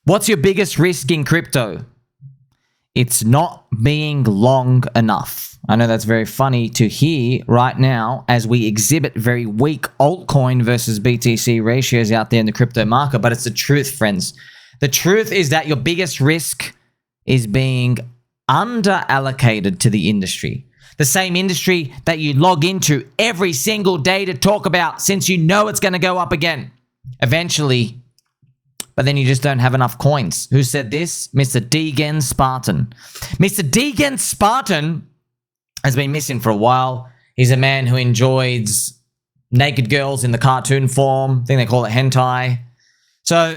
What's your biggest risk in crypto? It's not being long enough. I know that's very funny to hear right now as we exhibit very weak altcoin versus BTC ratios out there in the crypto market, but it's the truth, friends. The truth is that your biggest risk is being underallocated to the industry. The same industry that you log into every single day to talk about since you know it's going to go up again eventually, but then you just don't have enough coins. Who said this? Mr. Deegan Spartan. Mr. Deegan Spartan has been missing for a while. He's a man who enjoys naked girls in the cartoon form. I think they call it hentai. So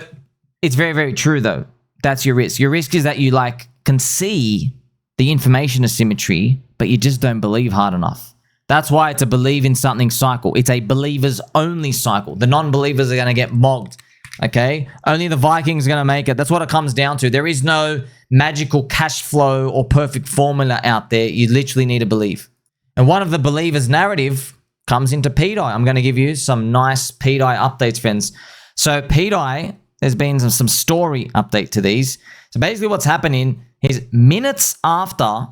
it's very, very true though. That's your risk. Your risk is that you can see the information asymmetry, but you just don't believe hard enough. That's why it's a believe in something cycle. It's a believers only cycle. The non-believers are going to get mogged. Okay? Only the Vikings are going to make it. That's what it comes down to. There is no magical cash flow or perfect formula out there. You literally need to believe. And one of the believers' narrative comes into pDAI. I'm going to give you some nice pDAI updates, friends. So pDAI, there's been some story update to these. So basically what's happening is minutes after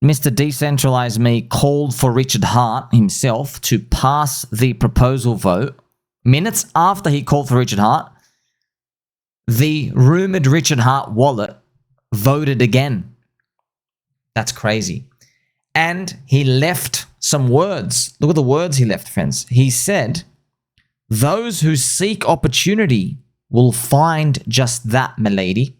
Mr. Decentralized Me called for Richard Hart himself to pass the proposal vote, minutes after he called for Richard Hart, the rumored Richard Hart wallet voted again. That's crazy. And he left some words. Look at the words he left, friends. He said, "Those who seek opportunity will find just that, milady."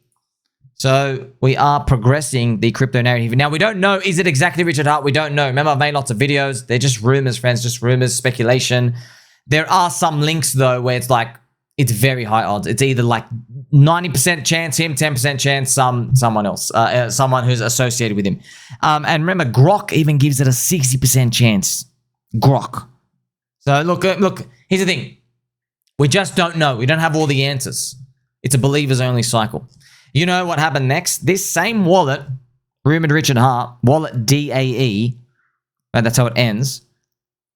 So we are progressing the crypto narrative. Now, we don't know, is it exactly Richard Hart? We don't know. Remember, I've made lots of videos. They're just rumors, friends, just rumors, speculation. There are some links, though, where it's very high odds. It's either 90% chance him, 10% chance someone else, someone who's associated with him. And remember, Grok even gives it a 60% chance. Grok. So look, here's the thing. We just don't know. We don't have all the answers. It's a believers only cycle. You know what happened next? This same wallet, rumored Richard Hart, wallet DAE, and that's how it ends,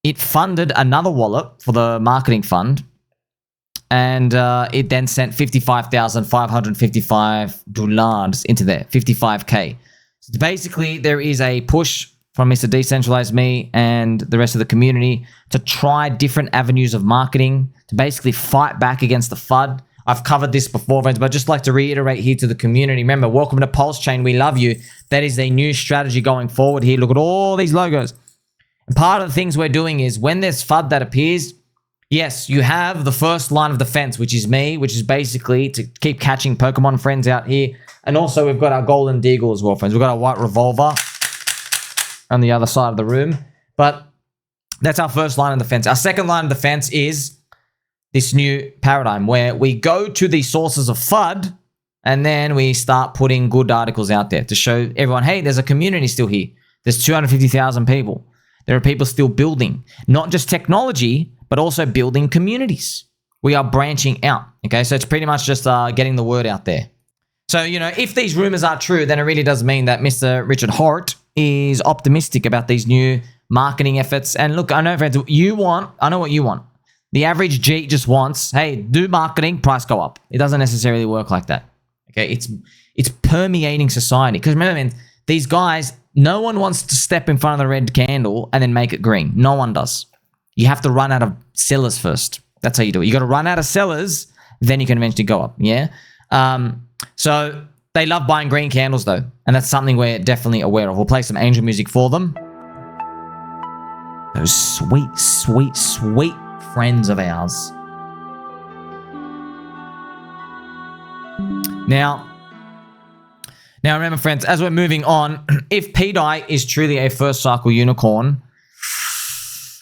it funded another wallet for the marketing fund, and it then sent $55,555 into there, 55K. So basically, there is a push from Mr. Decentralized Me and the rest of the community to try different avenues of marketing to basically fight back against the FUD. I've covered this before, friends, but I'd just like to reiterate here to the community. Remember, welcome to PulseChain. We love you. That is a new strategy going forward here. Look at all these logos. And part of the things we're doing is when there's FUD that appears, yes, you have the first line of defense, which is me, which is basically to keep catching Pokemon friends out here. And also we've got our Golden Deagle as well, friends. We've got our white revolver on the other side of the room. But that's our first line of defense. Our second line of defense is this new paradigm where we go to the sources of FUD and then we start putting good articles out there to show everyone, hey, there's a community still here. There's 250,000 people. There are people still building, not just technology, but also building communities. We are branching out, okay? So it's pretty much just getting the word out there. So, if these rumors are true, then it really does mean that Mr. Richard Hart is optimistic about these new marketing efforts. And look, I know, friends, I know what you want. The average G just wants, hey, do marketing, price go up. It doesn't necessarily work like that. Okay, it's permeating society. Because remember, man, these guys, no one wants to step in front of the red candle and then make it green. No one does. You have to run out of sellers first. That's how you do it. You got to run out of sellers, then you can eventually go up. Yeah. So they love buying green candles though, and that's something we're definitely aware of. We'll play some angel music for them. Those sweet, sweet, sweet friends of ours. Now remember, friends, as we're moving on, if pDAI is truly a first cycle unicorn,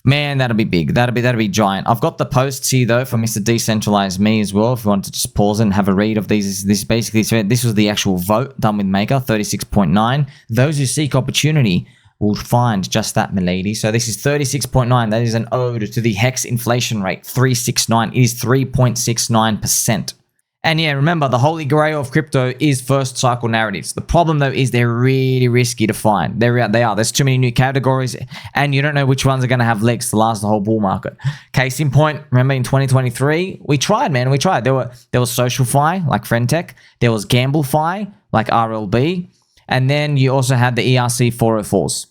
man, that'll be big. That'll be giant. I've got the posts here though from Mr. Decentralized Me as well. If you want to just pause and have a read of these, this basically, this was the actual vote done with Maker, 36.9. Those who seek opportunity will find just that, milady. So this is 36.9. That is an ode to the hex inflation rate, 369. It is 3.69%. And yeah, remember, the holy grail of crypto is first cycle narratives. The problem, though, is they're really risky to find. They are. There's too many new categories, and you don't know which ones are going to have legs to last the whole bull market. Case in point, remember in 2023, we tried, man. We tried. There was SocialFi, like FriendTech. There was GambleFi, like RLB. And then you also had the ERC 404s.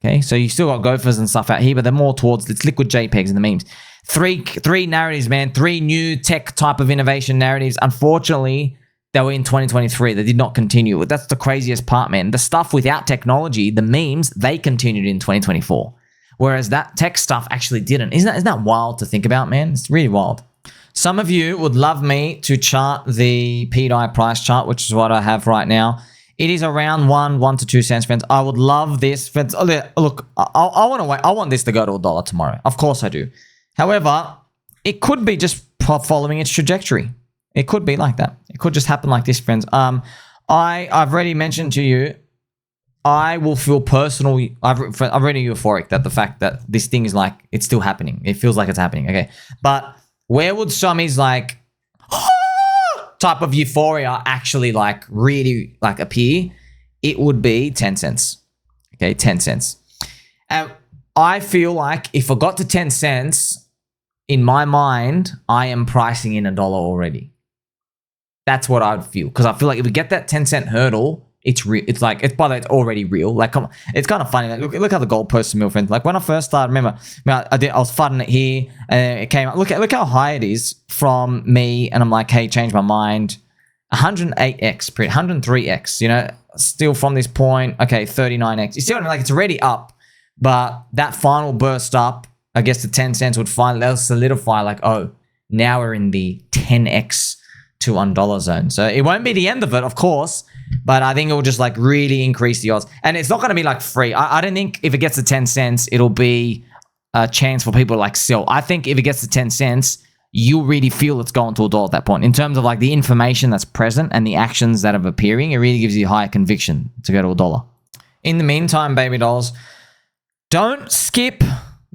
Okay, so you still got Gophers and stuff out here, but they're more towards it's liquid JPEGs and the memes. Three narratives, man. 3 new tech type of innovation narratives. Unfortunately, they were in 2023. They did not continue. That's the craziest part, man. The stuff without technology, the memes, they continued in 2024. Whereas that tech stuff actually didn't. Isn't that wild to think about, man? It's really wild. Some of you would love me to chart the pDAI price chart, which is what I have right now. It is around 1 to 2 cents, friends. I would love this, friends. Look, I want to wait. I want this to go to $1 tomorrow. Of course I do. However, it could be just following its trajectory. It could be like that. It could just happen like this, friends. I've already mentioned to you, I will feel personally, I'm really euphoric that the fact that this thing is like, it's still happening. It feels like it's happening, okay? But where would Somi's like, type of euphoria actually like really like appear? It would be 10 cents, okay? 10 cents. And I feel like if I got to 10 cents, in my mind, I am pricing in $1 already. That's what I'd feel. Because I feel like if we get that 10-cent hurdle, it's real. It's like, by the way, it's already real. Like, come on. It's kind of funny. Like, look how the goalposts are, my friends. Like, when I first started, remember, I was fighting it here, and it came up. Look how high it is from me, and I'm like, hey, change my mind. 108x, 103x, you know, still from this point, okay, 39x. You see what I mean? Like, it's already up, but that final burst up, I guess the 10 cents would finally solidify like, oh, now we're in the 10x to $1 zone. So it won't be the end of it, of course, but I think it will just like really increase the odds. And it's not going to be like free. I don't think if it gets to 10 cents, it'll be a chance for people to like sell. I think if it gets to 10 cents, you really feel it's going to $1 at that point. In terms of like the information that's present and the actions that are appearing, it really gives you higher conviction to go to $1. In the meantime, baby dolls, don't skip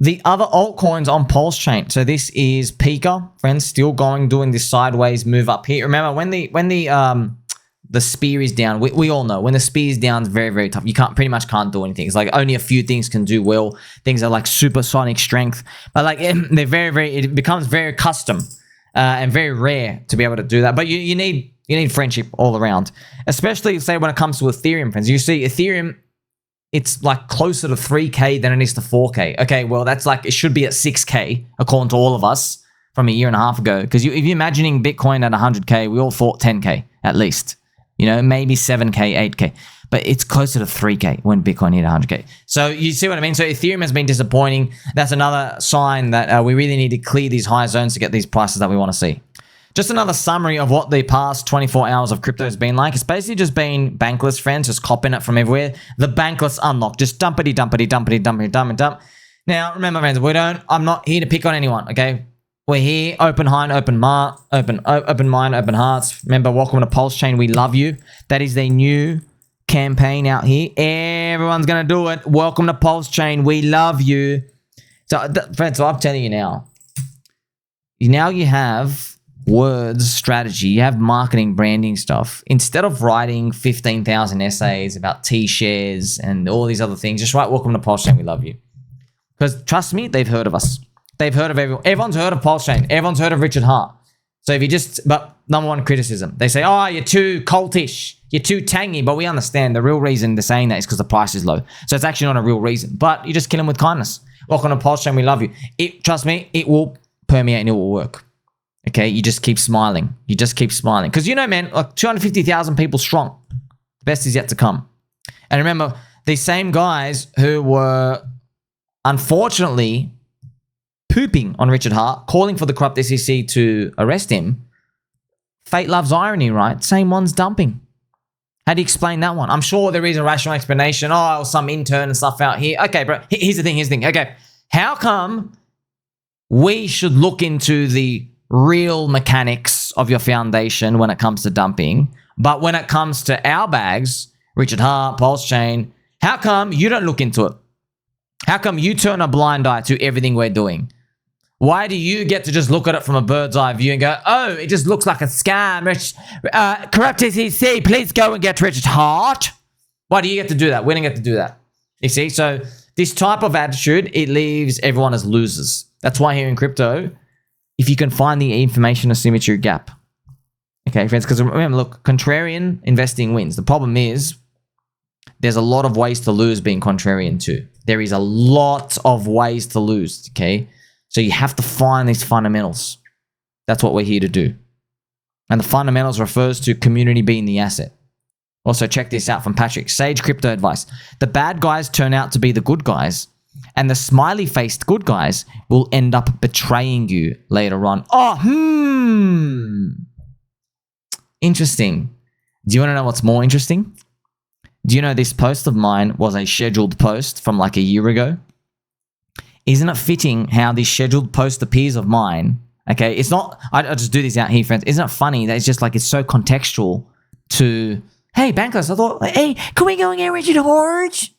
the other altcoins on PulseChain. So this is Pika, friends, still doing this sideways move up here. Remember, when the spear is down, we all know when the spear is down, it's very, very tough. You pretty much can't do anything. It's like only a few things can do well. Things are like supersonic strength, but like they're very, it becomes very custom and very rare to be able to do that. But you need friendship all around, especially say when it comes to Ethereum, friends. You see Ethereum, it's like closer to 3K than it is to 4K. Okay, well, that's like, it should be at 6K, according to all of us from a year and a half ago. Because if you're imagining Bitcoin at 100K, we all thought 10K at least. You know, maybe 7K, 8K. But it's closer to 3K when Bitcoin hit 100K. So you see what I mean? So Ethereum has been disappointing. That's another sign that we really need to clear these high zones to get these prices that we want to see. Just another summary of what the past 24 hours of crypto has been like. It's basically just been Bankless, friends, just copying it from everywhere. The Bankless unlock, just dumpity. Now, remember, friends, I'm not here to pick on anyone, okay? We're here, open mind, open hearts. Remember, welcome to PulseChain. We love you. That is the new campaign out here. Everyone's going to do it. Welcome to PulseChain. We love you. So, friends, so I'm telling you now. Now you have words, strategy, you have marketing, branding stuff. Instead of writing 15,000 essays about T-shares and all these other things, just write welcome to PulseChain, we love you. Because trust me, they've heard of us. They've heard of everyone. Everyone's heard of PulseChain. Everyone's heard of Richard Hart. So if you but number one criticism, they say, oh, you're too cultish, you're too tangy, but we understand the real reason they're saying that is because the price is low. So it's actually not a real reason, but you just kill them with kindness. Welcome to PulseChain, we love you. Trust me, it will permeate and it will work. Okay, you just keep smiling. You just keep smiling. Because, you know, man, like 250,000 people strong. The best is yet to come. And remember, these same guys who were unfortunately pooping on Richard Hart, calling for the corrupt SEC to arrest him, fate loves irony, right? Same one's dumping. How do you explain that one? I'm sure there is a rational explanation. Oh, some intern and stuff out here. Okay, bro, here's the thing. Okay, how come we should look into the real mechanics of your foundation when it comes to dumping, but when it comes to our bags, Richard Hart, PulseChain, how come you don't look into it? How come you turn a blind eye to everything we're doing? Why do you get to just look at it from a bird's eye view and go, oh, it just looks like a scam. Corrupt SEC, please go and get rich hard. Why do you get to do that? We don't get to do that. You see? So this type of attitude, it leaves everyone as losers. That's why here in crypto, if you can find the information asymmetry gap. Okay, friends, because remember, look, contrarian investing wins. The problem is there's a lot of ways to lose being contrarian too. There is a lot of ways to lose, okay? So you have to find these fundamentals. That's what we're here to do. And the fundamentals refers to community being the asset. Also, check this out from Patrick. Sage crypto advice. The bad guys turn out to be the good guys, and the smiley-faced good guys will end up betraying you later on. Oh, Interesting. Do you want to know what's more interesting? Do you know this post of mine was a scheduled post from like a year ago? Isn't it fitting how this scheduled post appears of mine? Okay, it's not, I just do this out here, friends. Isn't it funny that it's just like, it's so contextual to, hey, Bankless, I thought, hey, can we go and get Richard Horge?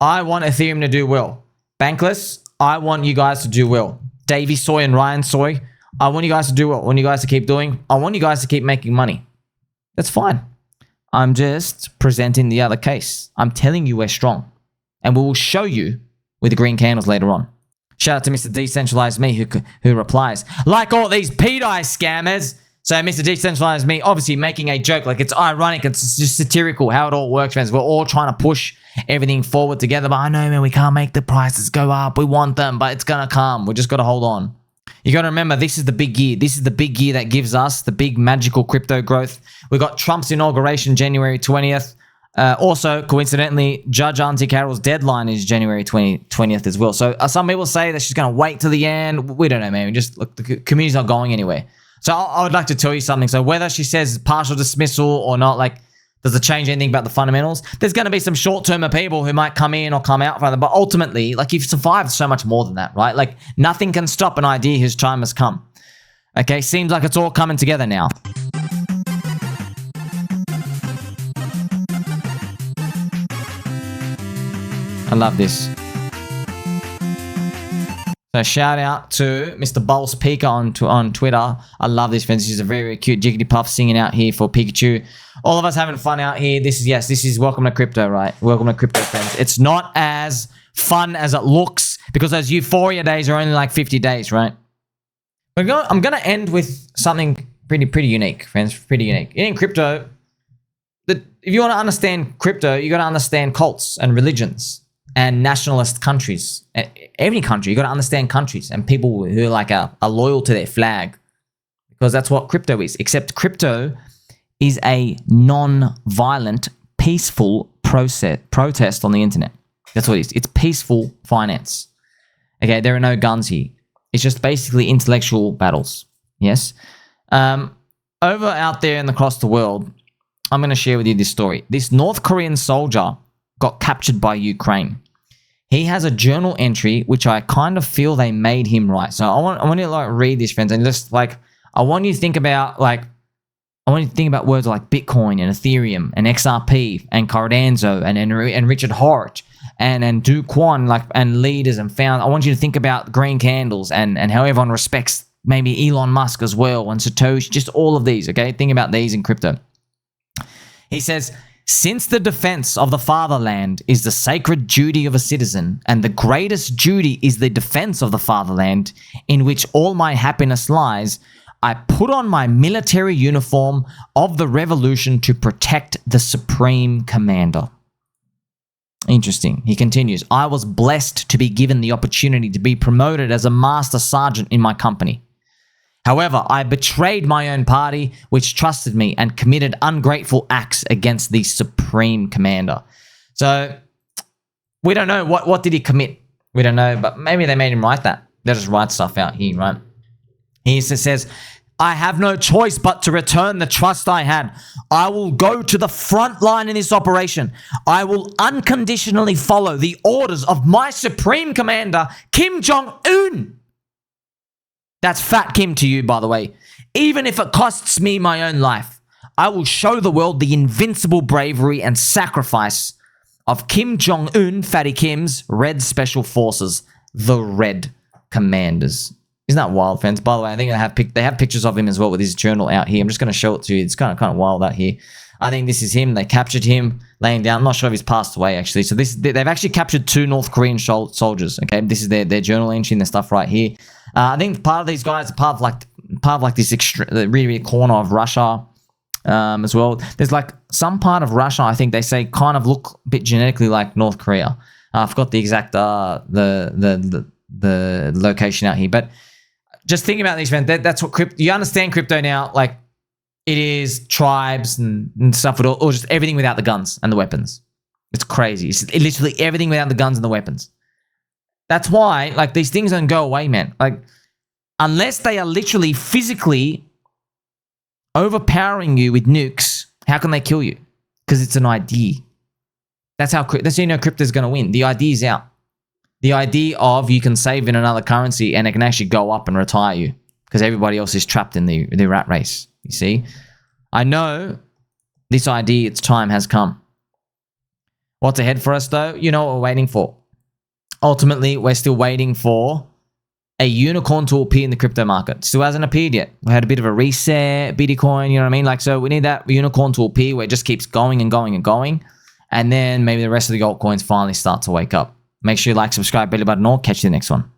I want Ethereum to do well. Bankless, I want you guys to do well. Davey Soy and Ryan Soy, I want you guys to do well. I want you guys to keep doing. I want you guys to keep making money. That's fine. I'm just presenting the other case. I'm telling you we're strong. And we will show you with the green candles later on. Shout out to Mr. Decentralized Me who replies, like all these pDAI scammers. So Mr. Decentralized Me obviously making a joke, like it's ironic, it's just satirical how it all works, friends. We're all trying to push everything forward together, but I know, man, we can't make the prices go up. We want them, but it's going to come. We just got to hold on. You got to remember, this is the big year. This is the big year that gives us the big magical crypto growth. We got Trump's inauguration January 20th. Also, coincidentally, Judge Auntie Carol's deadline is January 20th as well. So some people say that she's going to wait till the end. We don't know, man. We just look, the community's not going anywhere. So I would like to tell you something. So whether she says partial dismissal or not, like, does it change anything about the fundamentals? There's going to be some short-term people who might come in or come out from them. But ultimately, like, you've survived so much more than that, right? Like, nothing can stop an idea whose time has come. Okay, seems like it's all coming together now. I love this. So shout out to Mr. Pika on Twitter. I love this, friends. She's a very, very cute Jigglypuff singing out here for Pikachu. All of us having fun out here. This is welcome to crypto, right? Welcome to crypto, friends. It's not as fun as it looks because those euphoria days are only like 50 days, right? I'm going to end with something pretty unique, friends. Pretty unique. In crypto, if you want to understand crypto, you got to understand cults and religions and nationalist countries. Every country, you got to understand countries and people who like are loyal to their flag, because that's what crypto is. Except crypto is a non-violent, peaceful protest on the internet. That's what it is. It's peaceful finance. Okay, there are no guns here. It's just basically intellectual battles. Yes. Over out there and across the world, I'm going to share with you this story. This North Korean soldier got captured by Ukraine. He has a journal entry, which I kind of feel they made him write. So I want you to like read this, friends, and just like, I want you to think about words like Bitcoin and Ethereum and XRP and Cardano and Richard Hart and Do Kwon, like, and leaders and found. I want you to think about green candles and how everyone respects maybe Elon Musk as well and Satoshi, just all of these, okay? Think about these in crypto. He says, since the defense of the fatherland is the sacred duty of a citizen, and the greatest duty is the defense of the fatherland, in which all my happiness lies, I put on my military uniform of the revolution to protect the supreme commander. Interesting. He continues, I was blessed to be given the opportunity to be promoted as a master sergeant in my company. However, I betrayed my own party, which trusted me, and committed ungrateful acts against the supreme commander. So, we don't know. What did he commit? We don't know, but maybe they made him write that. They just write stuff out here, right? He says, I have no choice but to return the trust I had. I will go to the front line in this operation. I will unconditionally follow the orders of my supreme commander, Kim Jong-un. That's Fat Kim to you, by the way. Even if it costs me my own life, I will show the world the invincible bravery and sacrifice of Kim Jong-un, Fatty Kim's Red Special Forces, the Red Commanders. Isn't that wild, friends? By the way, I think they have pictures of him as well with his journal out here. I'm just going to show it to you. It's kind of wild out here. I think this is him. They captured him laying down. I'm not sure if he's passed away, actually. So they've actually captured 2 North Korean soldiers. Okay, this is their journal entry and their stuff right here. I think part of these guys are part of like this really corner of Russia as well. There's like some part of Russia, I think they say, kind of look a bit genetically like North Korea. I forgot the exact the location out here, but just think about these, man. That's what crypto. You understand crypto now, like it is tribes and stuff, or just everything without the guns and the weapons. It's crazy. It's literally everything without the guns and the weapons. That's why, like, these things don't go away, man. Like, unless they are literally physically overpowering you with nukes, how can they kill you? Because it's an idea. That's how you know crypto's going to win. The idea's out. The idea of you can save in another currency and it can actually go up and retire you because everybody else is trapped in the rat race. You see? I know this idea, its time has come. What's ahead for us, though? You know what we're waiting for. Ultimately, we're still waiting for a unicorn to appear in the crypto market. Still hasn't appeared yet. We had a bit of a reset, Bitcoin, you know what I mean? Like, so we need that unicorn to appear where it just keeps going and going and going. And then maybe the rest of the altcoins finally start to wake up. Make sure you like, subscribe, bell button, or catch you in the next one.